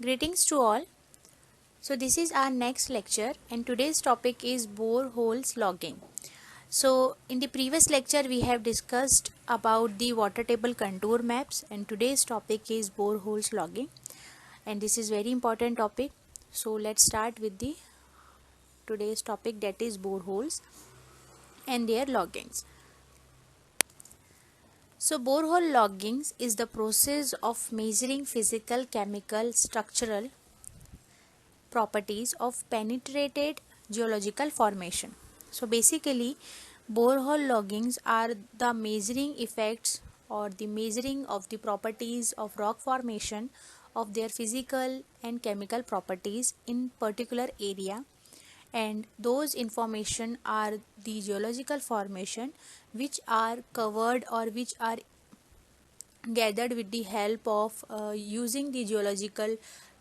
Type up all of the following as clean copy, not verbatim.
Greetings to all. So this is our next lecture and today's topic is boreholes logging. So in the previous lecture we have discussed about the water table contour maps and today's topic is boreholes logging, and this is very important topic. So let's start with the today's topic, that is boreholes and their loggings. So borehole loggings is the process of measuring physical, chemical, structural properties of penetrated geological formation. So basically borehole loggings are the measuring effects or the measuring of the properties of rock formation, of their physical and chemical properties in particular area, and those information are the geological formation which are covered or which are gathered with the help of using the geological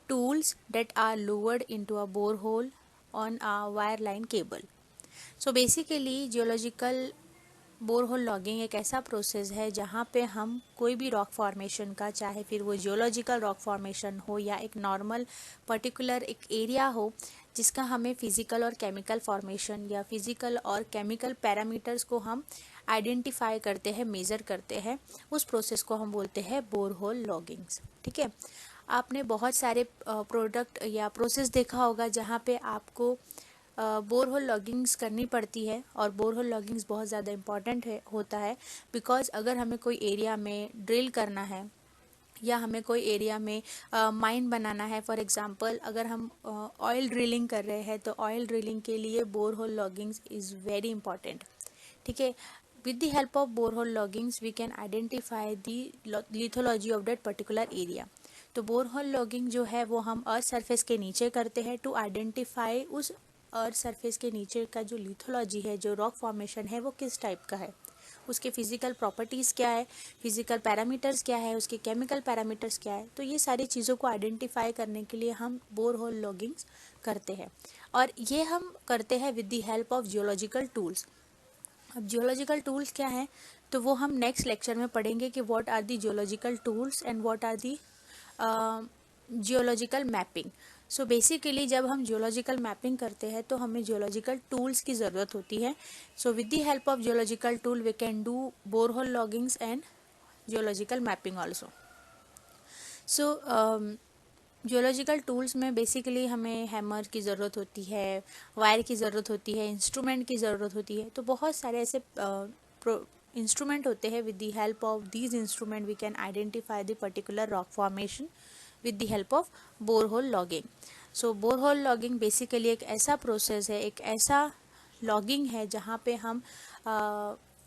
tools that are lowered into a borehole on a wireline cable. So basically geological borehole logging एक ऐसा process है जहाँ पे हम कोई भी rock formation का, चाहे फिर वो जियोलॉजिकल रॉक फॉर्मेशन हो या एक नॉर्मल पर्टिकुलर एक एरिया हो जिसका हमें फिजिकल और केमिकल फॉर्मेशन या फिजिकल और केमिकल पैरामीटर्स को हम आइडेंटिफाई करते हैं, मेज़र करते हैं, उस प्रोसेस को हम बोलते हैं बोरहोल लॉगिंग्स। ठीक है, आपने बहुत सारे प्रोडक्ट या प्रोसेस देखा होगा जहाँ पे आपको बोरहोल लॉगिंग्स करनी पड़ती है, और बोरहोल लॉगिंग्स बहुत ज़्यादा इम्पॉर्टेंट होता है बिकॉज अगर हमें कोई एरिया में ड्रिल करना है या हमें कोई एरिया में माइन बनाना है, फॉर एग्जांपल अगर हम ऑयल ड्रिलिंग कर रहे हैं तो ऑयल ड्रिलिंग के लिए बोरहोल लॉगिंग्स इज़ वेरी इंपॉर्टेंट। ठीक है, with the help of borehole loggings we can identify the lithology of that particular area। तो बोरहोल लॉगिंग जो है वो हम अर्थ सरफेस के नीचे करते हैं टू आइडेंटिफाई उस अर्थ सरफेस के नीचे का जो लिथोलॉजी है, जो रॉक फॉर्मेशन है, वो किस टाइप का है, उसके फिजिकल प्रॉपर्टीज़ क्या है, फिजिकल पैरामीटर्स क्या है, उसके केमिकल पैरामीटर्स क्या है। तो ये सारी चीज़ों को आइडेंटिफाई करने के लिए हम बोरहोल लॉगिंग्स करते हैं, और ये हम करते हैं with the help of geological tools. अब जियोलॉजिकल टूल्स क्या हैं तो वो हम नेक्स्ट लेक्चर में पढ़ेंगे कि what are the geological tools and what are the geological mapping. So basically जब हम जियोलॉजिकल मैपिंग करते हैं तो हमें जियोलॉजिकल टूल्स की ज़रूरत होती है। So with the help of geological tool we can do borehole loggings and geological mapping also. So geological tools में बेसिकली हमें हैमर की ज़रूरत होती है, वायर की ज़रूरत होती है, इंस्ट्रूमेंट की ज़रूरत होती है। तो बहुत सारे ऐसे इंस्ट्रूमेंट होते हैं। With the help of these instrument we can identify the particular rock formation with the help of borehole logging। So borehole logging basically एक ऐसा प्रोसेस है, एक ऐसा लॉगिंग है जहाँ पे हम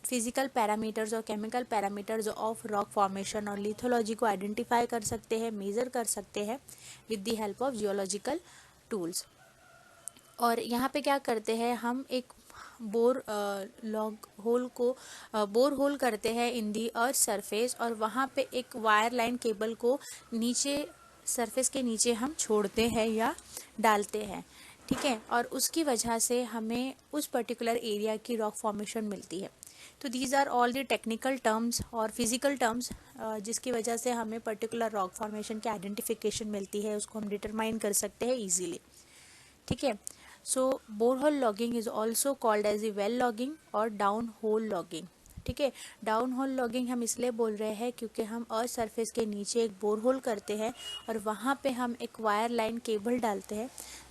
फिजिकल पैरामीटर्स और chemical parameters of rock formation और लिथोलॉजी को आइडेंटिफाई कर सकते हैं, मेज़र कर सकते हैं with the help of geological tools. और यहाँ पे क्या करते हैं, हम एक बोर होल करते हैं इन दी अर्थ सरफेस, और वहाँ पे एक वायर लाइन केबल को नीचे सरफेस के नीचे हम छोड़ते हैं या डालते हैं। ठीक है, और उसकी वजह से हमें उस पर्टिकुलर एरिया की रॉक फॉर्मेशन मिलती है। तो these are all the technical terms और फिजिकल टर्म्स जिसकी वजह से हमें पर्टिकुलर रॉक फॉर्मेशन की आइडेंटिफिकेशन मिलती है, उसको हम डिटरमाइन कर सकते हैं ईजीली। ठीक है, so borehole logging is also called as a well logging और डाउन होल लॉगिंग। ठीक है, डाउन होल लॉगिंग हम इसलिए बोल रहे हैं क्योंकि हम अर्थ सरफेस के नीचे एक बोरहोल करते हैं और वहाँ पे हम एक वायर लाइन केबल डालते हैं।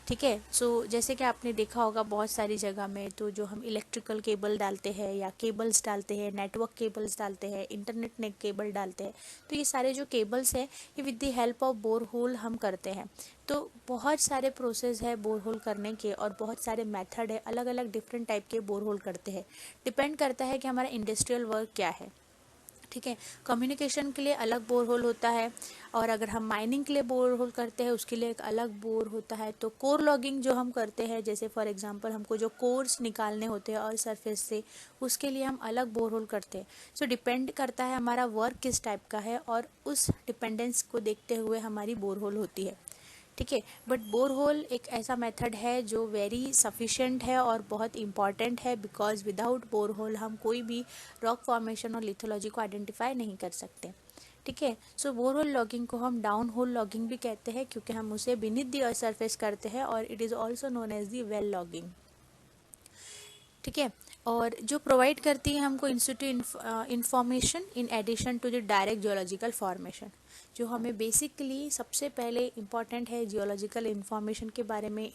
ठीक है, सो जैसे कि आपने देखा होगा बहुत सारी जगह में, तो जो हम इलेक्ट्रिकल केबल डालते हैं या केबल्स डालते हैं, नेटवर्क केबल्स डालते हैं, इंटरनेट नेट केबल डालते हैं, तो ये सारे जो केबल्स हैं ये with the help of borehole हम करते हैं। तो बहुत सारे प्रोसेस है बोरहोल करने के और बहुत सारे मेथड है, अलग अलग डिफरेंट टाइप के बोरहोल करते हैं। डिपेंड करता है कि हमारा इंडस्ट्रियल वर्क क्या है। ठीक है, कम्युनिकेशन के लिए अलग बोरहोल होता है, और अगर हम माइनिंग के लिए बोरहोल करते हैं उसके लिए एक अलग बोर होता है। तो कोर लॉगिंग जो हम करते हैं, जैसे फॉर एग्जांपल हमको जो कोर्स निकालने होते हैं और सरफेस से, उसके लिए हम अलग बोरहोल करते हैं। सो डिपेंड करता है हमारा वर्क किस टाइप का है, और उस डिपेंडेंस को देखते हुए हमारी बोरहोल होती है। ठीक है, बट बोरहोल एक ऐसा मेथड है जो वेरी सफिशेंट है और बहुत इम्पॉर्टेंट है, बिकॉज विदाउट बोरहोल हम कोई भी रॉक फॉर्मेशन और लिथोलॉजी को आइडेंटिफाई नहीं कर सकते। ठीक है। सो बोरहोल लॉगिंग को हम डाउन होल लॉगिंग भी कहते हैं क्योंकि हम उसे बीनीथ द अर्थ सरफेस करते हैं, और it is also known as the well logging. ठीक है। और जो प्रोवाइड करती है हमको institute information in addition to the direct geological formation. जो हमें बेसिकली सबसे पहले इम्पॉर्टेंट है जियोलॉजिकल इन्फॉर्मेशन के बारे में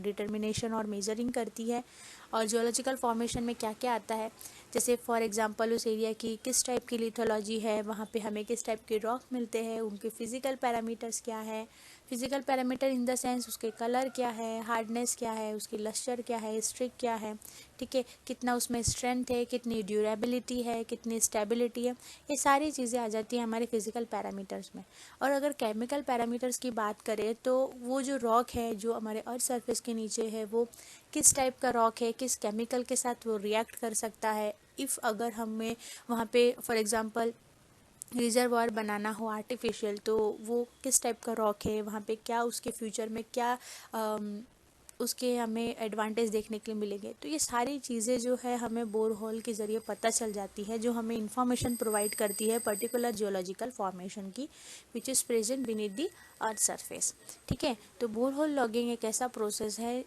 डिटर्मिनेशन और मेजरिंग करती है, और जियोलॉजिकल फॉर्मेशन में क्या क्या आता है, जैसे फॉर एग्जांपल उस एरिया की किस टाइप की लिथोलॉजी है, वहाँ पे हमें किस टाइप के रॉक मिलते हैं, उनके फिजिकल पैरामीटर्स क्या है, physical parameter in the sense उसके कलर क्या है, हार्डनेस क्या है, उसकी लस्टर क्या है, स्ट्रिक क्या है, ठीक है, कितना उसमें स्ट्रेंथ है, कितनी ड्यूरेबिलिटी है, कितनी स्टेबिलिटी है, ये सारी चीज़ें आ जाती हैं हमारे फिजिकल पैरामीटर्स में। और अगर केमिकल पैरामीटर्स की बात करें तो वो जो रॉक है जो हमारे अर्थ सरफेस के नीचे है वो किस टाइप का रॉक है, किस केमिकल के साथ वो रिएक्ट कर सकता है, इफ़ अगर हमें वहाँ पे फॉर एग्जांपल रिजर्वायर बनाना हो आर्टिफिशियल, तो वो किस टाइप का रॉक है, वहाँ पे क्या उसके फ्यूचर में क्या उसके हमें एडवांटेज देखने के लिए मिलेंगे। तो ये सारी चीज़ें जो है हमें बोरहोल के ज़रिए पता चल जाती है, जो हमें इंफॉर्मेशन प्रोवाइड करती है पर्टिकुलर जियोलॉजिकल फॉर्मेशन की, which is present beneath the earth surface. ठीक है। तो बोरहोल लॉगिंग एक ऐसा प्रोसेस है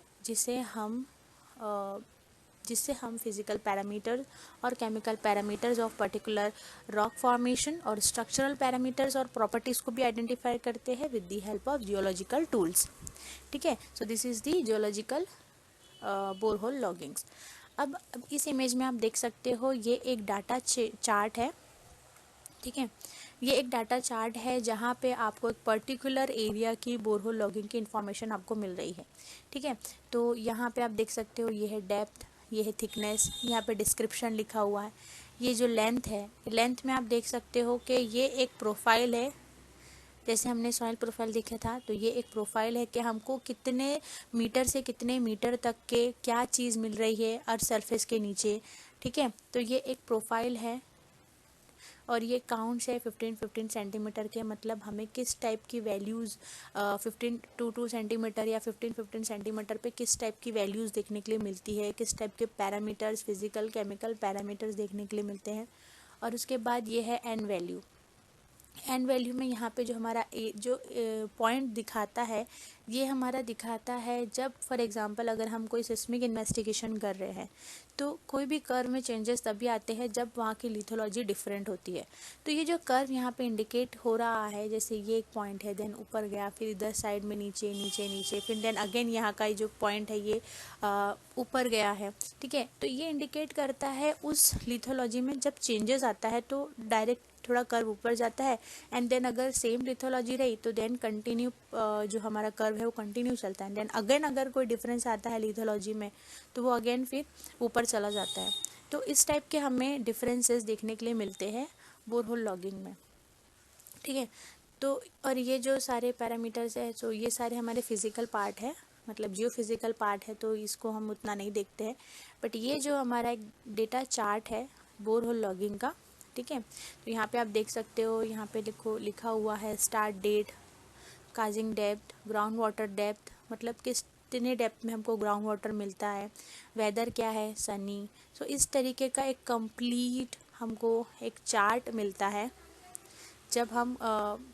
जिससे हम फिजिकल पैरामीटर्स और chemical parameters of particular rock formation और स्ट्रक्चरल पैरामीटर्स और प्रॉपर्टीज़ को भी आइडेंटिफाई करते हैं with the help of geological tools. ठीक है। So this is the geological borehole loggings. अब इस इमेज में आप देख सकते हो ये एक डाटा चार्ट है। ठीक है। ये एक डाटा चार्ट है जहाँ पे आपको एक पर्टिकुलर एरिया की बोरहोल लॉगिंग की इंफॉर्मेशन आपको मिल रही है। ठीक है। तो यहाँ पे आप देख सकते हो ये है डेप्थ, ये है थिकनेस, यहाँ पे डिस्क्रिप्शन लिखा हुआ है, ये जो लेंथ है, लेंथ में आप देख सकते हो कि ये एक प्रोफाइल है। जैसे हमने सॉइल प्रोफाइल देखा था, तो ये एक प्रोफाइल है कि हमको कितने मीटर से कितने मीटर तक के क्या चीज़ मिल रही है अर्थ सरफेस के नीचे। ठीक है। तो ये एक प्रोफाइल है और ये काउंट्स है 15-15 सेंटीमीटर के, मतलब हमें किस टाइप की वैल्यूज़ 15-2 सेंटीमीटर या 15-15 सेंटीमीटर पे किस टाइप की वैल्यूज़ देखने के लिए मिलती है, किस टाइप के पैरामीटर्स फिजिकल केमिकल पैरामीटर्स देखने के लिए मिलते हैं। और उसके बाद ये है एन वैल्यू। एंड वैल्यू में यहाँ पे जो हमारा जो पॉइंट दिखाता है, ये हमारा दिखाता है जब फॉर एग्जांपल अगर हम कोई सिस्मिक इन्वेस्टिगेशन कर रहे हैं तो कोई भी कर्व में चेंजेस तभी आते हैं जब वहाँ की लिथोलॉजी डिफरेंट होती है। तो ये जो कर्व यहाँ पे इंडिकेट हो रहा है, जैसे ये एक पॉइंट है, देन ऊपर गया, फिर इधर साइड में नीचे नीचे नीचे, फिर देन अगेन यहाँ का जो पॉइंट है ये ऊपर गया है। ठीक है। तो ये इंडिकेट करता है उस लिथोलॉजी में जब चेंजेस आता है तो डायरेक्ट थोड़ा कर्व ऊपर जाता है, एंड देन अगर सेम लिथोलॉजी रही तो देन कंटिन्यू जो हमारा कर्व है वो कंटिन्यू चलता है। देन अगेन अगर कोई डिफरेंस आता है लिथोलॉजी में तो वो अगेन फिर ऊपर चला जाता है। तो इस टाइप के हमें डिफरेंसेस देखने के लिए मिलते हैं बोरहोल लॉगिंग में। ठीक है। तो और ये जो सारे पैरामीटर्स है, तो ये सारे हमारे फिजिकल पार्ट है, मतलब जियो फिजिकल पार्ट है, तो इसको हम उतना नहीं देखते हैं। बट ये जो हमारा एक डेटा चार्ट है बोरहोल लॉगिंग का, ठीक है, तो यहाँ पे आप देख सकते हो, यहाँ पे लिखा हुआ है start date, casing depth, ground water depth, मतलब कितने डेप्थ में हमको ग्राउंड वाटर मिलता है, वेदर क्या है, सनी। सो इस तरीके का एक कंप्लीट हमको एक चार्ट मिलता है जब हम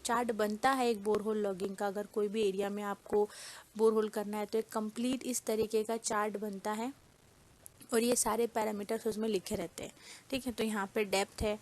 चार्ट बनता है एक बोरहोल लॉगिंग का। अगर कोई भी एरिया में आपको बोरहोल करना है तो एक कंप्लीट इस तरीके का चार्ट बनता है और ये सारे पैरामीटर्स उसमें लिखे रहते हैं। ठीक है। तो यहाँ पे डेप्थ है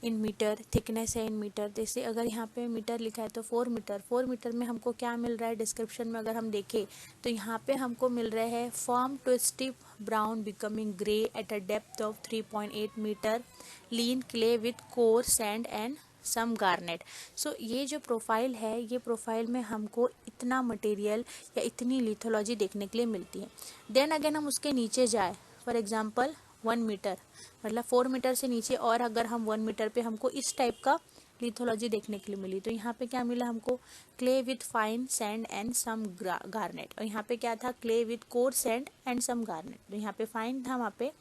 इन मीटर, थिकनेस है इन मीटर, जैसे अगर यहाँ पे मीटर लिखा है तो 4 मीटर में हमको क्या मिल रहा है, डिस्क्रिप्शन में अगर हम देखें तो यहाँ पे हमको मिल रहे हैं firm to stiff brown becoming grey at a depth of 3.8 metre, lean clay with coarse sand and some garnet. So ये जो प्रोफाइल है, ये प्रोफाइल में हमको इतना मटेरियल या इतनी लिथोलॉजी देखने के लिए मिलती है। देन अगेन हम उसके नीचे जाए, फॉर एग्जांपल 1 मीटर, मतलब 4 मीटर से नीचे, और अगर हम 1 मीटर पे हमको इस टाइप का लिथोलॉजी देखने के लिए मिली, तो यहाँ पे क्या मिला हमको, clay with fine sand and some garnet. और यहाँ पे क्या था, clay with coarse sand and some garnet. तो यहाँ पे फाइन था, वहाँ पे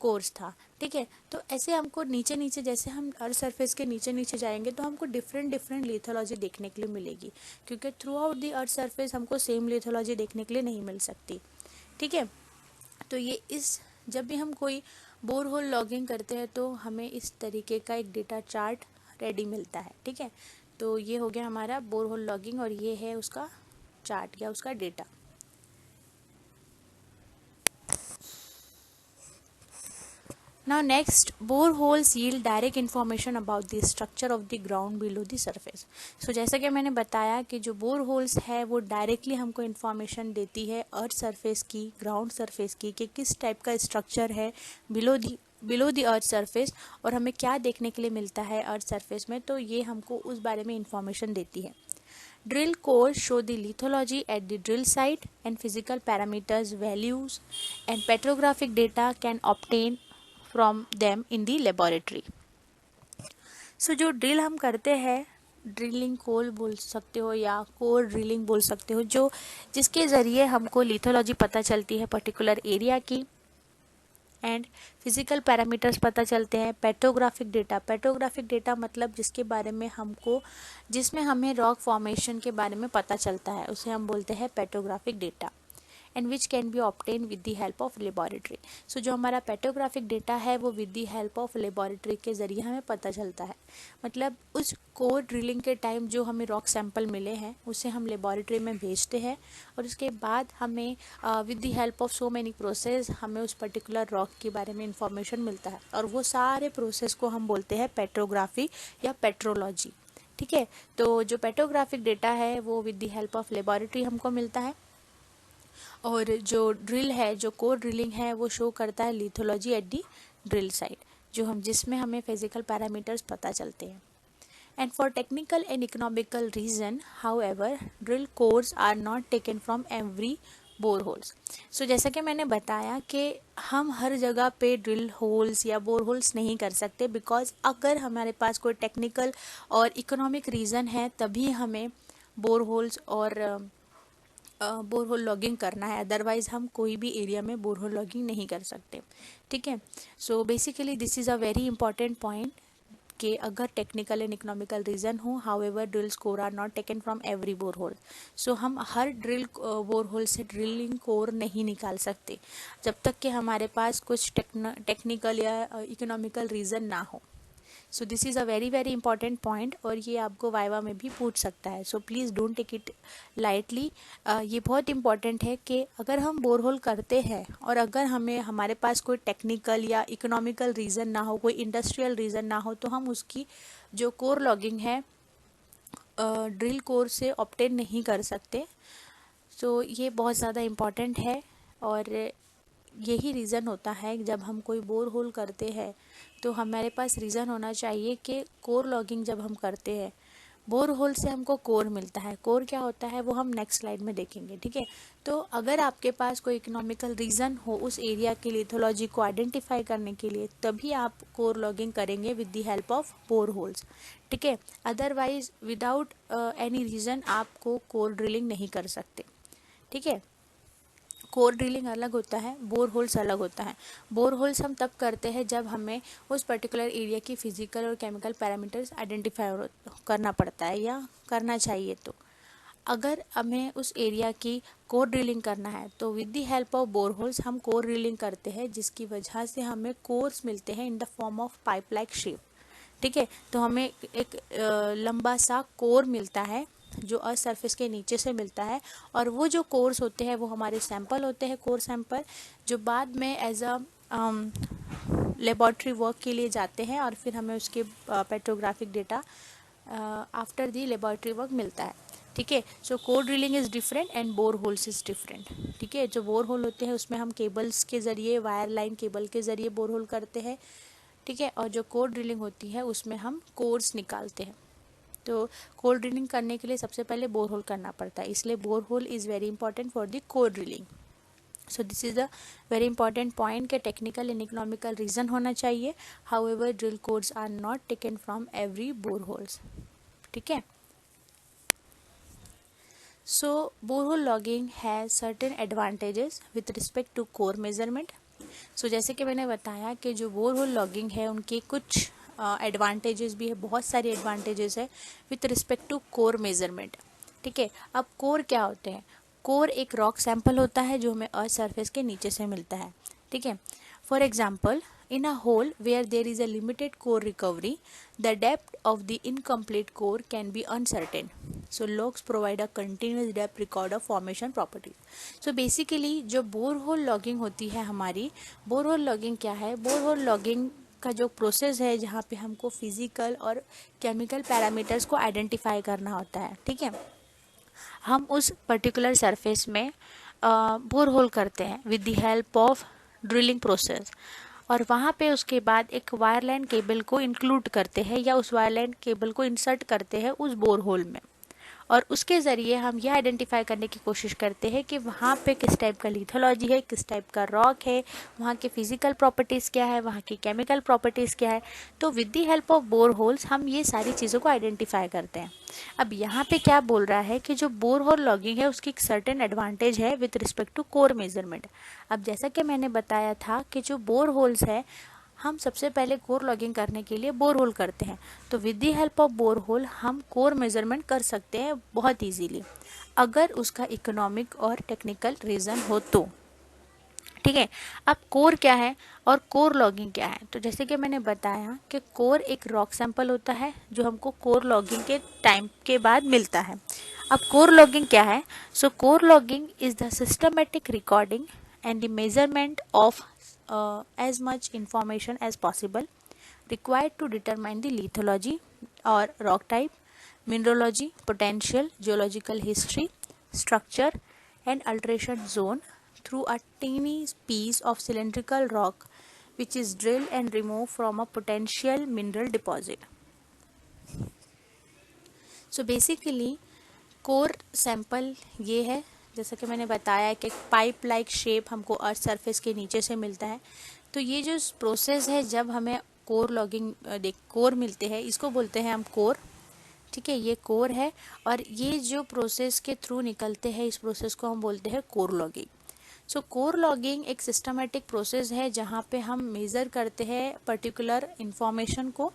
कोर्स था। ठीक है। तो ऐसे हमको नीचे नीचे, जैसे हम अर्थ सरफेस के नीचे नीचे जाएंगे तो हमको डिफरेंट डिफरेंट लिथोलॉजी देखने के लिए मिलेगी, क्योंकि through out the earth surface हमको सेम लिथोलॉजी देखने के लिए नहीं मिल सकती। ठीक है। तो ये जब भी हम कोई बोरहोल लॉगिंग करते हैं तो हमें इस तरीके का एक डेटा चार्ट रेडी मिलता है। ठीक है, तो ये हो गया हमारा बोरहोल लॉगिंग और ये है उसका चार्ट या उसका data. Now next, boreholes yield direct information about the structure of the ground below the surface. So जैसा कि मैंने बताया कि जो boreholes है वो डायरेक्टली हमको इन्फॉर्मेशन देती है अर्थ सरफेस की, ग्राउंड सरफेस की, कि किस टाइप का स्ट्रक्चर है बिलो दी अर्थ सरफेस और हमें क्या देखने के लिए मिलता है अर्थ सरफेस में, तो ये हमको उस बारे में इंफॉर्मेशन देती है। Drill cores show the lithology at the drill site and physical parameters, values and petrographic data can obtain from them in the laboratory. So जो ड्रिल हम करते हैं, ड्रिलिंग कोल बोल सकते हो या कोर ड्रिलिंग बोल सकते हो, जो जिसके ज़रिए हमको लिथोलॉजी पता चलती है पर्टिकुलर एरिया की, एंड फिजिकल पैरामीटर्स पता चलते हैं। पेट्रोग्राफिक डेटा मतलब जिसके बारे में हमको, जिसमें हमें रॉक फॉर्मेशन के बारे में पता चलता है, उसे हम बोलते हैं petrographic data, and which can be obtain with the help of laboratory. So जो हमारा पेट्रोग्राफिक डेटा है वो with the help of laboratory के ज़रिए हमें पता चलता है। मतलब उस कोर ड्रिलिंग के टाइम जो हमें रॉक सैंपल मिले हैं उसे हम लेबॉरेटरी में भेजते हैं और उसके बाद हमें with the help of so many process हमें उस पर्टिकुलर रॉक के बारे में इंफॉर्मेशन मिलता है, और वो सारे प्रोसेस को हम बोलते हैं पेट्रोग्राफी या पेट्रोलॉजी। ठीक है, तो जो पेट्रोग्राफिक डेटा है वो with the help of laboratory हमको मिलता है, और जो ड्रिल है, जो कोर ड्रिलिंग है, वो शो करता है lithology at the drill site, जो हम जिसमें हमें फिजिकल पैरामीटर्स पता चलते हैं। And for technical and economical reason however drill cores are not taken from every boreholes. So जैसा कि मैंने बताया कि हम हर जगह पे ड्रिल होल्स या बोरहोल्स नहीं कर सकते, बिकॉज अगर हमारे पास कोई टेक्निकल और इकोनॉमिक रीज़न है तभी हमें बोरहोल्स और बोरहोल लॉगिंग करना है, अदरवाइज हम कोई भी एरिया में बोरहोल लॉगिंग नहीं कर सकते। ठीक है, so basically this is a very important point कि अगर टेक्निकल एंड इकोनॉमिकल रीज़न हो, however drills core are not taken from every borehole. So हम हर ड्रिल बोरहोल से ड्रिलिंग कोर नहीं निकाल सकते जब तक कि हमारे पास कुछ टेक्निकल या इकोनॉमिकल रीज़न ना हो। So this is a very very important point, और ये आपको वाइवा में भी पूछ सकता है। So please don't take it lightly. ये बहुत इंपॉर्टेंट है कि अगर हम बोरहोल करते हैं और अगर हमारे पास कोई टेक्निकल या इकोनॉमिकल रीज़न ना हो, कोई इंडस्ट्रियल रीज़न ना हो, तो हम उसकी जो कोर लॉगिंग है ड्रिल कोर से ऑब्टेन नहीं कर सकते। सो ये बहुत ज़्यादा इम्पॉर्टेंट है, और यही रीज़न होता है जब हम कोई बोर होल करते हैं तो हमारे पास रीज़न होना चाहिए कि कोर लॉगिंग जब हम करते हैं, बोर होल से हमको कोर मिलता है। कोर क्या होता है वो हम नेक्स्ट स्लाइड में देखेंगे। ठीक है, तो अगर आपके पास कोई इकोनॉमिकल रीज़न हो उस एरिया के लिथोलॉजी को आइडेंटिफाई करने के लिए, तभी आप कोर लॉगिंग करेंगे with the help of bore holes. ठीक है, अदरवाइज विदाउट एनी रीज़न आपको कोर ड्रिलिंग नहीं कर सकते। ठीक है, कोर ड्रिलिंग अलग होता है, बोर होल्स अलग होता है। बोर होल्स हम तब करते हैं जब हमें उस पर्टिकुलर एरिया की फिजिकल और केमिकल पैरामीटर्स आइडेंटिफाई करना पड़ता है या करना चाहिए। तो अगर हमें उस एरिया की कोर ड्रिलिंग करना है तो with the help of bore holes हम कोर ड्रिलिंग करते हैं, जिसकी वजह से हमें कोर्स मिलते हैं in the form of pipe like shape. ठीक है, तो हमें एक लंबा सा कोर मिलता है जो अर्थ सरफेस के नीचे से मिलता है, और वो जो कोर्स होते हैं वो हमारे सैंपल होते हैं, कोर सैंपल, जो बाद में एज अ लेबॉर्ट्री वर्क के लिए जाते हैं, और फिर हमें उसके petrographic data after the laboratory work मिलता है। ठीक है, so core drilling is different and bore holes is different. ठीक है, जो बोर होल होते हैं उसमें हम केबल्स के ज़रिए, वायर लाइन केबल के ज़रिए बोर होल करते हैं। ठीक है, और जो कोर ड्रिलिंग होती है उसमें हम कोर्स निकालते हैं। तो कोर ड्रिलिंग करने के लिए सबसे पहले बोर होल करना पड़ता है, इसलिए bore hole is very important for the core drilling. So this is the very important point कि टेक्निकल एंड इकोनॉमिकल रीज़न होना चाहिए, however drill cores are not taken from every bore holes. ठीक है, so borehole logging has certain advantages with respect to core measurement. So जैसे कि मैंने बताया कि जो बोरहोल लॉगिंग है उनके कुछ एडवांटेजेस भी है, बहुत सारे एडवांटेजेस है with respect to core measurement. ठीक है, अब कोर क्या होते हैं? कोर एक रॉक सैंपल होता है जो हमें अर्थ सरफेस के नीचे से मिलता है। ठीक है, for example In a hole where there is a limited core recovery, the depth of the incomplete core can be uncertain. So logs provide a continuous depth record of formation properties. So basically जो borehole logging होती है हमारी, borehole logging क्या है? Borehole logging का जो process है जहाँ पे हमको फिजिकल और केमिकल पैरामीटर्स को आइडेंटिफाई करना होता है, ठीक है। हम उस पर्टिकुलर सरफेस में बोरहोल करते हैं with the help of drilling process, और वहाँ पे उसके बाद एक वायरलाइन केबल को इंक्लूड करते हैं या उस वायरलाइन केबल को इंसर्ट करते हैं उस बोरहोल में, और उसके ज़रिए हम यह आइडेंटिफाई करने की कोशिश करते हैं कि वहाँ पे किस टाइप का लिथोलॉजी है, किस टाइप का रॉक है, वहाँ के फिजिकल प्रॉपर्टीज़ क्या है, वहाँ की केमिकल प्रॉपर्टीज़ क्या है। तो with the help of bore holes हम ये सारी चीज़ों को आइडेंटिफाई करते हैं। अब यहाँ पे क्या बोल रहा है कि जो बोर होल लॉगिंग है उसकी एक सर्टेन एडवांटेज है with respect to core measurement. अब जैसा कि मैंने बताया था कि जो बोर होल्स है, हम सबसे पहले कोर लॉगिंग करने के लिए बोर होल करते हैं, तो with the help of bore hole हम कोर मेजरमेंट कर सकते हैं बहुत इजीली, अगर उसका इकोनॉमिक और टेक्निकल रीज़न हो तो, ठीक है। अब कोर क्या है और कोर लॉगिंग क्या है? तो जैसे कि मैंने बताया कि कोर एक रॉक सैंपल होता है जो हमको कोर लॉगिंग के टाइम के बाद मिलता है। अब कोर लॉगिंग क्या है? So core logging is the systematic recording and the measurement of as much information as possible required to determine the lithology or rock type, mineralogy, potential, geological history, structure and alteration zone through a tiny piece of cylindrical rock which is drilled and removed from a potential mineral deposit. So basically core sample ये है, जैसा कि मैंने बताया कि pipe like shape हमको earth surface के नीचे से मिलता है। तो ये जो प्रोसेस है जब हमें कोर लॉगिंग कोर मिलते हैं, इसको बोलते हैं हम कोर, ठीक है। ये कोर है और ये जो प्रोसेस के थ्रू निकलते हैं इस प्रोसेस को हम बोलते हैं कोर लॉगिंग। सो कोर लॉगिंग एक सिस्टमेटिक प्रोसेस है जहाँ पे हम मेज़र करते हैं पर्टिकुलर इंफॉर्मेशन को,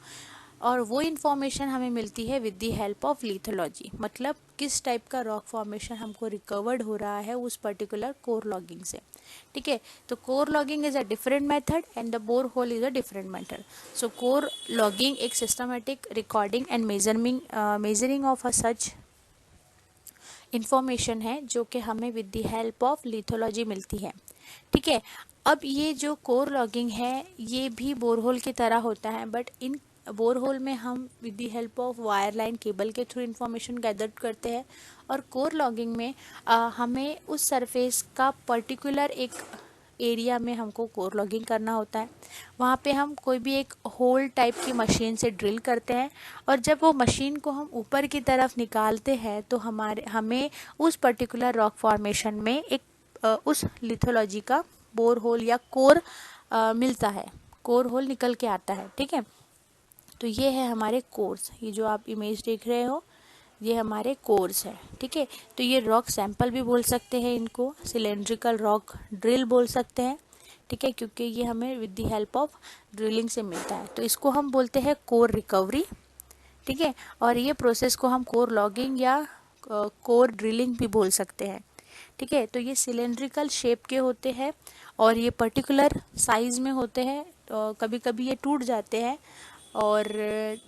और वो इन्फॉर्मेशन हमें मिलती है with the help of lithology, मतलब किस टाइप का रॉक फॉर्मेशन हमको रिकवर्ड हो रहा है उस पर्टिकुलर कोर लॉगिंग से, ठीक है। तो core logging is a different method and the bore hole is a different method. So core logging एक systematic recording and measuring of a such information है जो कि हमें with the help of lithology मिलती है, ठीक है। अब ये जो कोर लॉगिंग है ये भी बोरहोल की तरह होता है, बट इन बोरहोल में हम with the help of wireline cable के थ्रू इंफॉर्मेशन गैदर करते हैं, और कोर लॉगिंग में हमें उस सरफेस का पर्टिकुलर एक एरिया में हमको कोर लॉगिंग करना होता है। वहाँ पे हम कोई भी एक होल टाइप की मशीन से ड्रिल करते हैं, और जब वो मशीन को हम ऊपर की तरफ निकालते हैं तो हमें उस पर्टिकुलर रॉक फॉर्मेशन में एक उस लिथोलॉजी का बोर होल या कोर मिलता है, कोर होल निकल के आता है, ठीक है। तो ये है हमारे कोर्स, ये जो आप इमेज देख रहे हो ये हमारे कोर्स है, ठीक है। तो ये रॉक सैंपल भी बोल सकते हैं, इनको सिलेंड्रिकल रॉक ड्रिल बोल सकते हैं, ठीक है, क्योंकि ये हमें with the help of drilling से मिलता है। तो इसको हम बोलते हैं कोर रिकवरी, ठीक है। और ये प्रोसेस को हम कोर लॉगिंग या कोर ड्रिलिंग भी बोल सकते हैं, ठीक है। तो ये सिलेंड्रिकल शेप के होते हैं और ये पर्टिकुलर साइज में होते हैं, कभी कभी ये टूट जाते हैं, और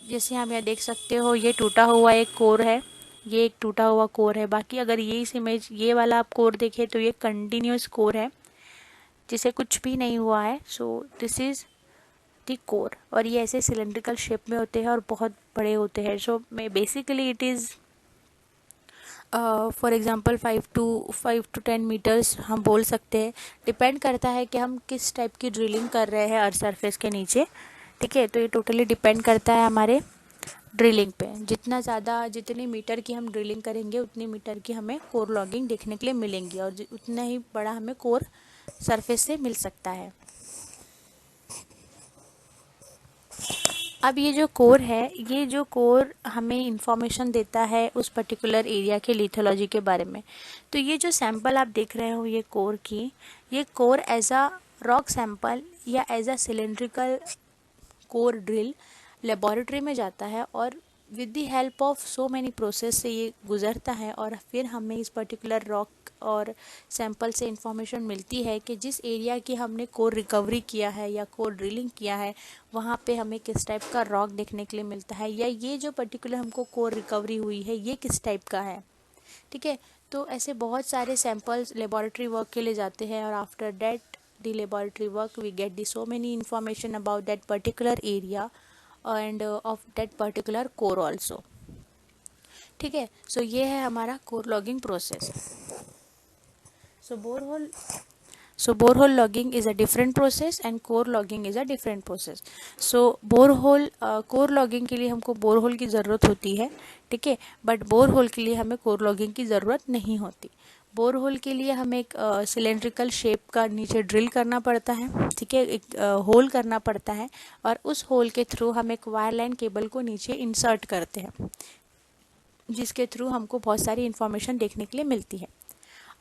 जैसे हम यहाँ देख सकते हो ये टूटा हुआ एक कोर है, ये एक टूटा हुआ कोर है। बाकी अगर ये इस इमेज ये वाला आप कोर देखें तो ये कंटिन्यूस कोर है जिसे कुछ भी नहीं हुआ है। So this is the core, और ये ऐसे सिलेंड्रिकल शेप में होते हैं और बहुत बड़े होते हैं। So basically it is for example 5 to 10 metres हम बोल सकते हैं, डिपेंड करता है कि हम किस टाइप की ड्रिलिंग कर रहे हैं अर्थ सरफेस के नीचे, ठीक है। तो ये टोटली डिपेंड करता है हमारे ड्रिलिंग पे, जितने मीटर की हम ड्रिलिंग करेंगे उतनी मीटर की हमें कोर लॉगिंग देखने के लिए मिलेंगी, और उतना ही बड़ा हमें कोर सरफेस से मिल सकता है। अब ये जो कोर है, ये जो कोर हमें इंफॉर्मेशन देता है उस पर्टिकुलर एरिया के लिथोलॉजी के बारे में। तो ये जो सैंपल आप देख रहे हो ये कोर की, ये core as a rock sample या as a cylindrical core drill laboratory में जाता है, और with the help of so many process से ये गुजरता है और फिर हमें इस पर्टिकुलर रॉक और सैंपल से इंफॉर्मेशन मिलती है कि जिस एरिया की हमने कोर रिकवरी किया है या कोर ड्रिलिंग किया है वहाँ पे हमें किस टाइप का रॉक देखने के लिए मिलता है, या ये जो पर्टिकुलर हमको कोर रिकवरी हुई है ये किस टाइप का है। ठीक है, तो ऐसे बहुत सारे सैंपल्स लेबोरेटरी वर्क के लिए जाते हैं और after that the laboratory work we get the so many information about that particular area and of that particular core also. ठीक है, सो ये है हमारा core logging process. So borehole logging is a different process and core logging is a different process. So borehole core logging के लिए हमको borehole की ज़रूरत होती है, ठीक है, बट borehole के लिए हमें core logging की ज़रूरत नहीं होती। बोरहोल के लिए हमें एक सिलेंड्रिकल शेप का नीचे ड्रिल करना पड़ता है, ठीक है, एक होल करना पड़ता है और उस होल के थ्रू हम एक वायर लाइन केबल को नीचे इंसर्ट करते हैं, जिसके थ्रू हमको बहुत सारी इन्फॉर्मेशन देखने के लिए मिलती है।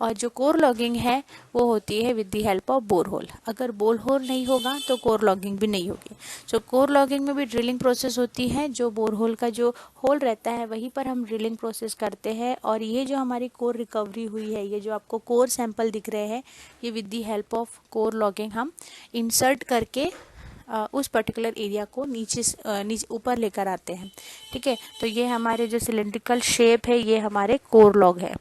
और जो कोर लॉगिंग है वो होती है with the help of borehole. अगर बोरहोल नहीं होगा तो कोर लॉगिंग भी नहीं होगी। सो कोर लॉगिंग में भी ड्रिलिंग प्रोसेस होती है, जो बोरहोल का जो होल रहता है वहीं पर हम ड्रिलिंग प्रोसेस करते हैं और ये जो हमारी कोर रिकवरी हुई है, ये जो आपको कोर सैंपल दिख रहे हैं, ये with the help of core logging हम इंसर्ट करके उस पर्टिकुलर एरिया को नीचे ऊपर लेकर आते हैं। ठीक है, तो ये हमारे जो सिलेंड्रिकल शेप है ये हमारे कोर लॉग है।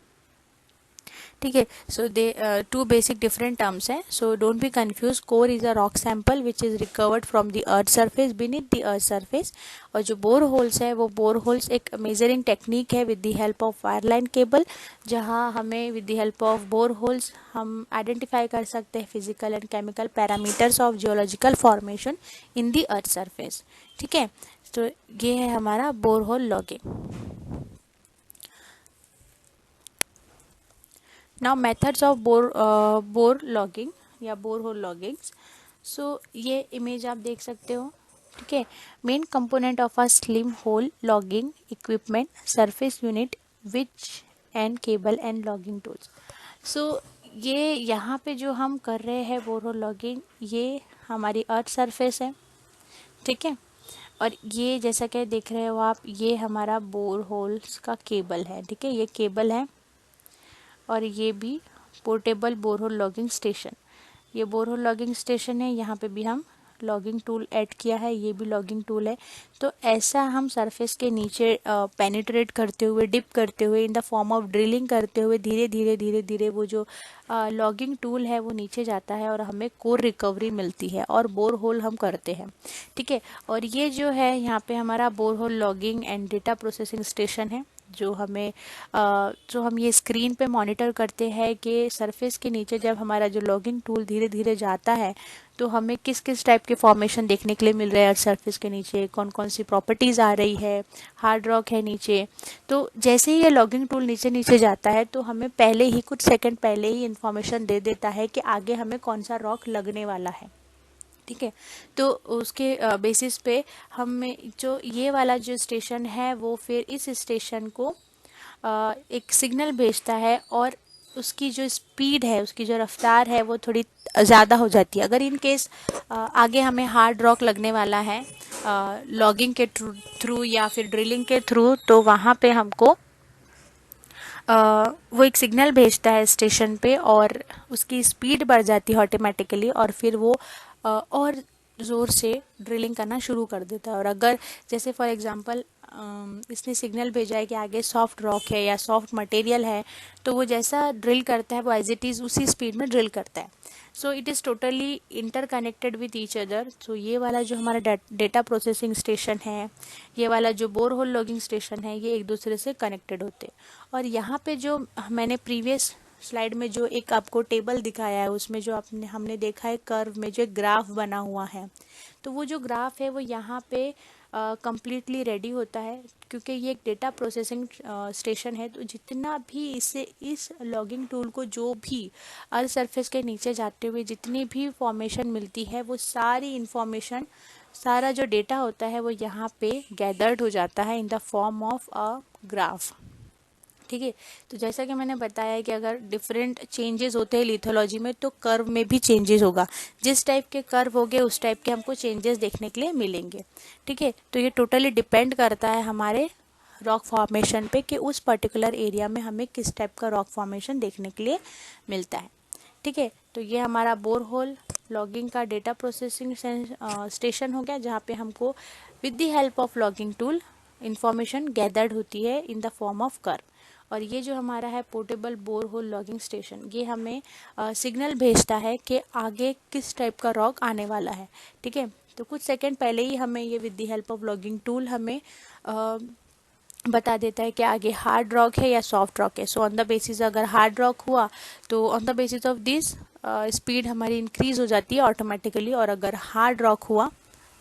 ठीक है, सो दे टू बेसिक डिफरेंट टर्म्स हैं, so don't be confuse. Core is a rock sample which is recovered from the earth surface beneath the earth surface, और जो बोर होल्स है वो बोर होल्स एक मेजरिंग टेक्निक है with the help of wire line cable, जहाँ हमें with the help of bore holes हम identify कर सकते हैं physical and chemical parameters of geological formation in the earth surface. ठीक है, तो ये है हमारा bore hole logging. Now methods of bore logging या बोर होल लॉगिंग्स। सो ये इमेज आप देख सकते हो, ठीक है। Main component of a slim hole logging equipment, surface unit winch and cable and logging tools. So ये यहाँ पे जो हम कर रहे हैं बोर होल लॉगिंग, ये हमारी अर्थ सरफेस है, ठीक है, और ये जैसा कि देख रहे हो आप, ये हमारा बोर होल्स का केबल है, ठीक है, ये केबल है और ये भी पोर्टेबल बोरहोल लॉगिंग स्टेशन, ये बोरहोल लॉगिंग स्टेशन है। यहाँ पे भी हम लॉगिंग टूल ऐड किया है, ये भी लॉगिंग टूल है। तो ऐसा हम सरफेस के नीचे पेनिट्रेट करते हुए, डिप करते हुए, in the form of drilling करते हुए धीरे धीरे धीरे धीरे वो जो लॉगिंग टूल है वो नीचे जाता है और हमें कोर रिकवरी मिलती है और बोर होल हम करते हैं। ठीक है, और ये जो है यहाँ पे हमारा bore hole logging and data processing station है, जो हम ये स्क्रीन पे मॉनिटर करते हैं कि सरफेस के नीचे जब हमारा जो लॉगिंग टूल धीरे धीरे जाता है तो हमें किस किस टाइप के फॉर्मेशन देखने के लिए मिल रहे हैं सरफेस के नीचे, कौन कौन सी प्रॉपर्टीज़ आ रही है, हार्ड रॉक है नीचे। तो जैसे ही ये लॉगिंग टूल नीचे नीचे जाता है तो हमें पहले ही, कुछ सेकंड पहले ही इन्फॉर्मेशन दे देता है कि आगे हमें कौन सा रॉक लगने वाला है। ठीक है, तो उसके बेसिस पे हमें जो ये वाला जो स्टेशन है वो फिर इस स्टेशन को एक सिग्नल भेजता है और उसकी जो स्पीड है, उसकी जो रफ्तार है वो थोड़ी ज़्यादा हो जाती है। अगर इन केस आगे हमें हार्ड रॉक लगने वाला है लॉगिंग के थ्रू या फिर ड्रिलिंग के थ्रू, तो वहाँ पे हमको वो एक सिग्नल भेजता है स्टेशन पे और उसकी स्पीड बढ़ जाती है ऑटोमेटिकली और फिर वो और ज़ोर से ड्रिलिंग करना शुरू कर देता है। और अगर जैसे फॉर एग्जांपल इसने सिग्नल भेजा है कि आगे सॉफ्ट रॉक है या सॉफ्ट मटेरियल है, तो वो जैसा ड्रिल करता है वो एज इट इज़ उसी स्पीड में ड्रिल करता है। So it is totally interconnected with each other. So ये वाला जो हमारा डेटा प्रोसेसिंग स्टेशन है, ये वाला जो बोर होल लॉगिंग स्टेशन है, ये एक दूसरे से कनेक्टेड होते हैं। और यहाँ पे जो मैंने प्रीवियस स्लाइड में जो एक आपको टेबल दिखाया है, उसमें जो हमने देखा है कर्व में जो एक ग्राफ बना हुआ है, तो वो जो ग्राफ है वो यहाँ पे कंप्लीटली रेडी होता है, क्योंकि ये एक डेटा प्रोसेसिंग स्टेशन है। तो जितना भी इस लॉगिंग टूल को जो भी अर्थ सरफेस के नीचे जाते हुए जितनी भी फॉर्मेशन मिलती है, वो सारी इंफॉर्मेशन, सारा जो डेटा होता है वो यहाँ पे गैदर्ड हो जाता है in the form of a graph. ठीक है। तो जैसा कि मैंने बताया कि अगर डिफरेंट चेंजेस होते हैं लिथोलॉजी में तो कर्व में भी चेंजेस होगा, जिस टाइप के कर्व होंगे उस टाइप के हमको चेंजेस देखने के लिए मिलेंगे। ठीक है, तो ये टोटली डिपेंड करता है हमारे रॉक फॉर्मेशन पे कि उस पर्टिकुलर एरिया में हमें किस टाइप का रॉक फॉर्मेशन देखने के लिए मिलता है। ठीक है, तो ये हमारा बोरहोल लॉगिंग का डेटा प्रोसेसिंग स्टेशन हो गया, जहाँ पे हमको with the help of logging tool information gathered होती है in the form of curve. और ये जो हमारा है पोर्टेबल बोरहोल लॉगिंग स्टेशन, ये हमें सिग्नल भेजता है कि आगे किस टाइप का रॉक आने वाला है। ठीक है, तो कुछ सेकंड पहले ही हमें ये with the help of logging tool हमें बता देता है कि आगे हार्ड रॉक है या सॉफ्ट रॉक है। सो ऑन द बेसिस अगर हार्ड रॉक हुआ तो on the basis of this speed हमारी इंक्रीज हो जाती है ऑटोमेटिकली, और अगर हार्ड रॉक हुआ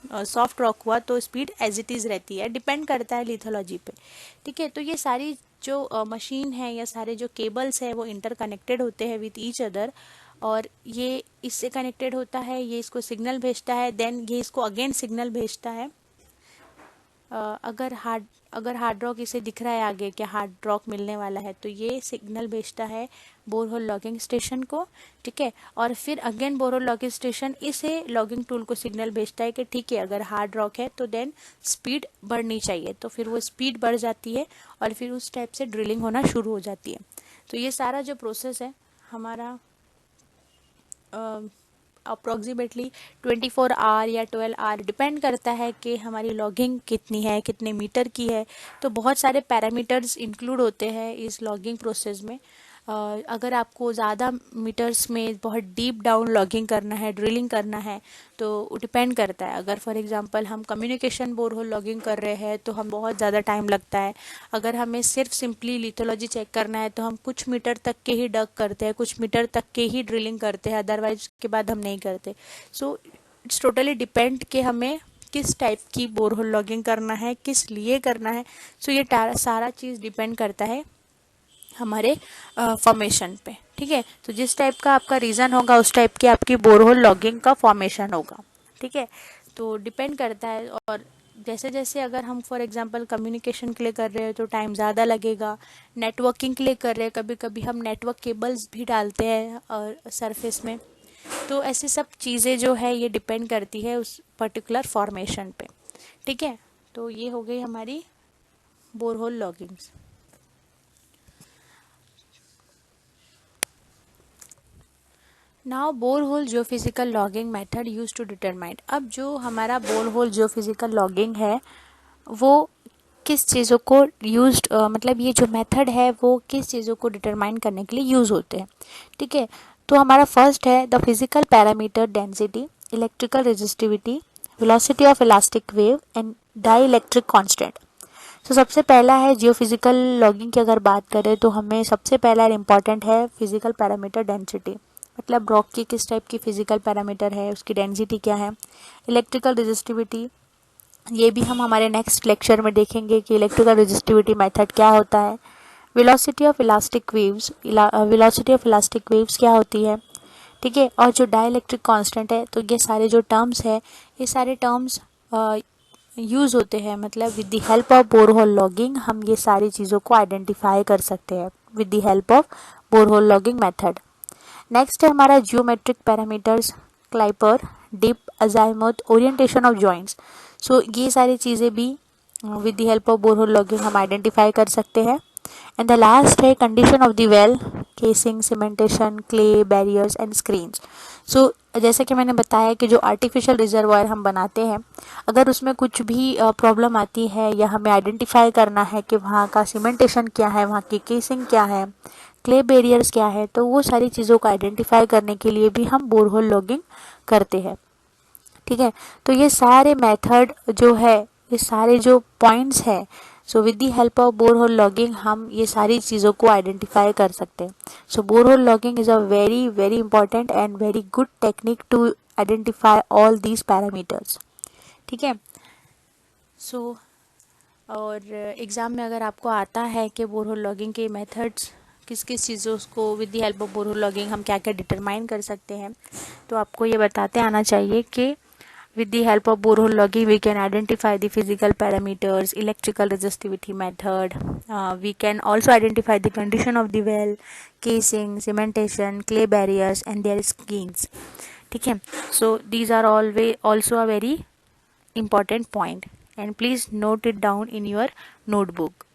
सॉफ्ट रॉक हुआ तो स्पीड एज इट इज़ रहती है, डिपेंड करता है लिथोलॉजी पे। ठीक है, तो ये सारी जो मशीन है या सारे जो केबल्स है वो इंटरकनेक्टेड होते हैं विथ ईच अदर, और ये इससे कनेक्टेड होता है, ये इसको सिग्नल भेजता है, देन ये इसको अगेन सिग्नल भेजता है। अगर हार्ड रॉक इसे दिख रहा है आगे कि हार्ड रॉक मिलने वाला है तो ये सिग्नल भेजता है बोरहोल लॉगिंग स्टेशन को। ठीक है, और फिर अगेन बोरहोल लॉगिंग स्टेशन इसे लॉगिंग टूल को सिग्नल भेजता है कि ठीक है अगर हार्ड रॉक है तो देन स्पीड बढ़नी चाहिए, तो फिर वो स्पीड बढ़ जाती है और फिर उस टाइप से ड्रिलिंग होना शुरू हो जाती है। तो ये सारा जो प्रोसेस है हमारा अप्रॉक्सीमेटली 24 आवर या 12 आवर डिपेंड करता है कि हमारी लॉगिंग कितनी है, कितने मीटर की है। तो बहुत सारे पैरामीटर्स इंक्लूड होते हैं इस लॉगिंग प्रोसेस में। अगर आपको ज़्यादा मीटर्स में बहुत डीप डाउन लॉगिंग करना है, ड्रिलिंग करना है, तो डिपेंड करता है। अगर फॉर एग्जांपल हम कम्युनिकेशन बोरहोल लॉगिंग कर रहे हैं तो हम बहुत ज़्यादा टाइम लगता है। अगर हमें सिर्फ सिंपली लिथोलॉजी चेक करना है तो हम कुछ मीटर तक के ही डग करते हैं, कुछ मीटर तक के ही ड्रिलिंग करते हैं, अदरवाइज के बाद हम नहीं करते। सो इट्स टोटली डिपेंड कि हमें किस टाइप की बोरहोल लॉगिंग करना है, किस लिए करना है। सो ये सारा चीज़ डिपेंड करता है हमारे फॉर्मेशन पे। ठीक है, तो जिस टाइप का आपका रीज़न होगा उस टाइप की आपकी बोरहोल लॉगिंग का फॉर्मेशन होगा। ठीक है, तो डिपेंड करता है। और जैसे जैसे अगर हम फॉर एग्जांपल कम्युनिकेशन के लिए कर रहे हैं तो टाइम ज़्यादा लगेगा, नेटवर्किंग के लिए कर रहे हैं कभी कभी हम नेटवर्क केबल्स भी डालते हैं और सरफेस में, तो ऐसे सब चीज़ें जो है ये डिपेंड करती है उस पर्टिकुलर फॉर्मेशन पे। ठीक है, तो ये हो गई हमारी borehole loggings. Now borehole geophysical logging method use to determine. अब जो हमारा बोरहोल जियोफिजिकल लॉगिंग है वो किस चीज़ों को यूज मतलब ये जो मेथड है वो किस चीज़ों को डिटरमाइन करने के लिए यूज़ होते हैं। ठीक है, तो हमारा फर्स्ट है the physical parameter density, electrical resistivity, velocity of elastic wave and dielectric constant. तो सबसे पहला है जियोफिजिकल लॉगिंग की अगर बात करें तो हमें सबसे पहला इम्पॉर्टेंट है फिजिकल पैरामीटर डेंसिटी, मतलब रॉक की किस टाइप की फिजिकल पैरामीटर है, उसकी डेंसिटी क्या है। इलेक्ट्रिकल रेजिस्टिविटी, ये भी हम हमारे नेक्स्ट लेक्चर में देखेंगे कि इलेक्ट्रिकल रेजिस्टिविटी मेथड क्या होता है। Velocity of elastic waves, velocity of elastic waves क्या होती है। ठीक है, और जो डाइलेक्ट्रिक कांस्टेंट है, तो ये सारे जो टर्म्स है ये सारे टर्म्स यूज़ होते हैं, मतलब with the help of borehole logging हम ये सारी चीज़ों को आइडेंटिफाई कर सकते हैं with the help of borehole logging method. Next है हमारा geometric parameters, caliper, dip, azimuth, orientation of joints. So ये सारी चीज़ें भी with the help of borehole logging हम आइडेंटिफाई कर सकते हैं। एंड द लास्ट है condition of the well, casing, cementation, clay, barriers and screens. So जैसे कि मैंने बताया कि जो आर्टिफिशियल रिजर्वायर हम बनाते हैं, अगर उसमें कुछ भी प्रॉब्लम आती है या हमें आइडेंटिफाई करना है कि वहाँ का सीमेंटेशन क्या है, वहाँ की केसिंग क्या है, क्ले बैरियर्स क्या है, तो वो सारी चीज़ों को आइडेंटिफाई करने के लिए भी हम बोरहोल लॉगिंग करते हैं। ठीक है, तो ये सारे मेथड जो है, ये सारे जो पॉइंट्स हैं, so with the help of borehole logging हम ये सारी चीज़ों को आइडेंटिफाई कर सकते हैं। So borehole logging is a very very important and very good technique to identify all these parameters. ठीक है, सो और एग्ज़ाम में अगर आपको आता है कि बोरहोल लॉगिंग के मेथड्स किस किस चीज़ों को with the help of borehole logging हम क्या क्या डिटरमाइन कर सकते हैं, तो आपको ये बताते आना चाहिए कि With the help of borehole logging, we can identify the physical parameters, electrical resistivity method. We can also identify the condition of the well, casing, cementation, clay barriers, and their skins. ठीक है. So these are always also a very important point, and please note it down in your notebook.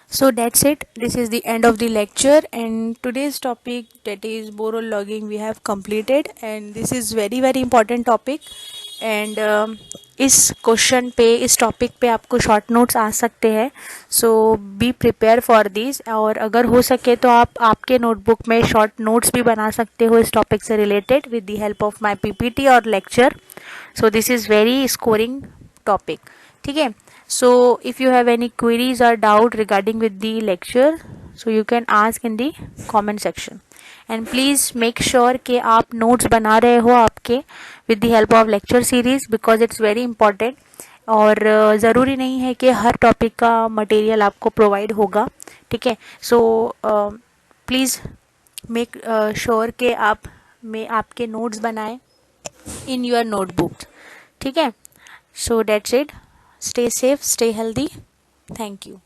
So that's it. This is the end of the lecture, and today's topic, that is borehole logging, we have completed, and this is very very important topic. And इस question पे, इस topic पे आपको short notes आ सकते हैं, सो be prepare for this. और अगर हो सके तो आप आपके नोटबुक में शॉर्ट नोट्स भी बना सकते हो इस टॉपिक से related with the help of my PPT और lecture. So this is very scoring topic. ठीक है. So if you have any queries or doubt regarding with the lecture, so you can ask in the comment section. And please make sure कि आप notes बना रहे हो आपके with the help of lecture series, because it's very important. और ज़रूरी नहीं है कि हर टॉपिक का मटेरियल आपको प्रोवाइड होगा. ठीक है. सो प्लीज़ मेक श्योर कि आप में आपके नोट्स बनाएं in your notebook. ठीक है. So that's it. Stay safe, stay healthy. Thank you.